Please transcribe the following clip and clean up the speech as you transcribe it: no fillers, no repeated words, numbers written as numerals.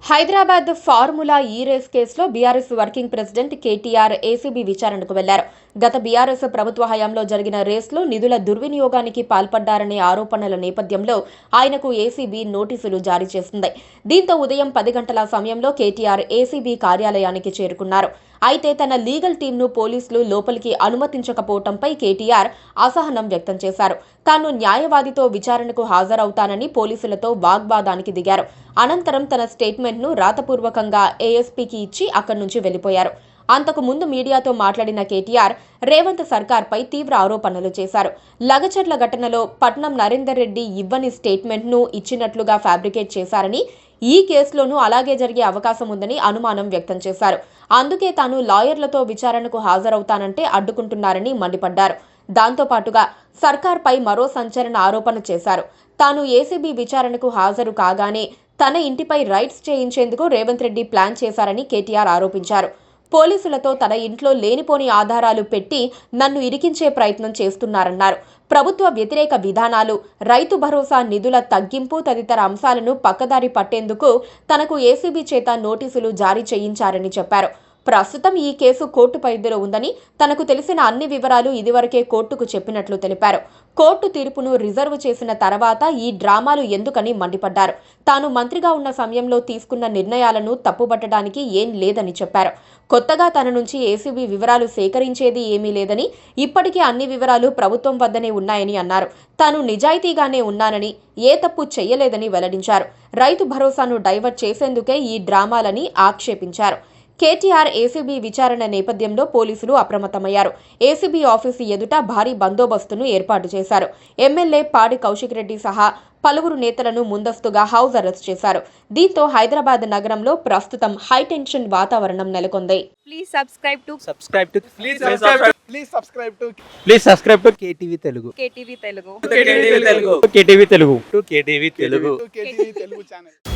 Hyderabad formula ఈ race కేసులో BRS working president KTR ACB విచారణకు వెళ్లారు. గత బీఆర్ఎస్ ప్రభుత్వ హయాంలో జరిగిన రేస్లో నిధుల దుర్వినియోగానికి పాల్పడ్డారనే ఆరోపణల నేపథ్యంలో ఆయనకు ఏసీబీ నోటీసులు జారీ చేసింది. దీంతో ఉదయం 10 గంటల సమయంలో కేటీఆర్ ఏసీబీ కార్యాలయానికి చేరుకున్నారు. అయితే తన లీగల్ టీంను పోలీసులు లోపలికి అనుమతించకపోవడంపై కేటీఆర్ అసహనం వ్యక్తం చేశారు. తాను న్యాయవాదితో విచారణకు హాజరవుతానని పోలీసులతో వాగ్వాదానికి దిగారు. అనంతరం తన స్టేట్మెంట్ను రాతపూర్వకంగా ఏఎస్పీకి ఇచ్చి అక్కడి నుంచి వెళ్లిపోయారు. అంతకు ముందు మీడియాతో మాట్లాడిన కేటీఆర్ రేవంత్ సర్కార్పై తీవ్ర ఆరోపణలు చేశారు. లగచర్ల ఘటనలో పట్నం నరేందర్ రెడ్డి ఇవ్వని స్టేట్మెంట్ను ఇచ్చినట్లుగా ఫ్యాబ్రికేట్ చేశారని, ఈ కేసులోనూ అలాగే జరిగే అవకాశం ఉందని అనుమానం వ్యక్తం చేశారు. అందుకే తాను లాయర్లతో విచారణకు హాజరవుతానంటే అడ్డుకుంటున్నారని మండిపడ్డారు. దాంతోపాటుగా సర్కార్పై మరో సంచలన ఆరోపణ చేశారు. తాను ఏసీబీ విచారణకు హాజరు కాగానే తన ఇంటిపై రైడ్స్ చేయించేందుకు రేవంత్ రెడ్డి ప్లాన్ చేశారని కేటీఆర్ ఆరోపించారు. పోలీసులతో తన ఇంట్లో లేనిపోని ఆధారాలు పెట్టి నన్ను ఇరికించే ప్రయత్నం చేస్తున్నారన్నారు. ప్రభుత్వ వ్యతిరేక విధానాలు, రైతు భరోసా నిధుల తగ్గింపు తదితర అంశాలను పక్కదారి పట్టేందుకు తనకు ఏసీబీ చేత నోటీసులు జారీ చేయించారని చెప్పారు. ప్రస్తుతం ఈ కేసు కోర్టు పరిధిలో ఉందని, తనకు తెలిసిన అన్ని వివరాలు ఇదివరకే కోర్టుకు చెప్పినట్లు తెలిపారు. కోర్టు తీర్పును రిజర్వ్ చేసిన తర్వాత ఈ డ్రామాలు ఎందుకని మండిపడ్డారు. తాను మంత్రిగా ఉన్న సమయంలో తీసుకున్న నిర్ణయాలను తప్పుబట్టడానికి ఏం లేదని చెప్పారు. కొత్తగా తన నుంచి ఏసీబీ వివరాలు సేకరించేది ఏమీ లేదని, ఇప్పటికీ అన్ని వివరాలు ప్రభుత్వం వద్దనే ఉన్నాయని అన్నారు. తాను నిజాయితీగానే ఉన్నానని, ఏ తప్పు చేయలేదని వెల్లడించారు. రైతు భరోసాను డైవర్ట్ చేసేందుకే ఈ డ్రామాలని ఆక్షేపించారు. కేటీఆర్ ఏసీబీ విచారణ నేపథ్యంలో పోలీసులు అప్రమత్తమయ్యారు. ఏసీబీ ఆఫీసు ఎదుట భారీ బందోబస్తును ఏర్పాటు చేశారు. ఎమ్మెల్యే పాడి కౌశిక్ రెడ్డి సహా పలువురు నేతలను ముందస్తుగా హౌస్ అరెస్ట్ చేశారు. దీంతో హైదరాబాద్ నగరంలో ప్రస్తుతం హైటెన్షన్ వాతావరణం నెలకొంది. Please subscribe to subscribe to KTV Telugu. KTV Telugu. KTV Telugu. KTV Telugu channel.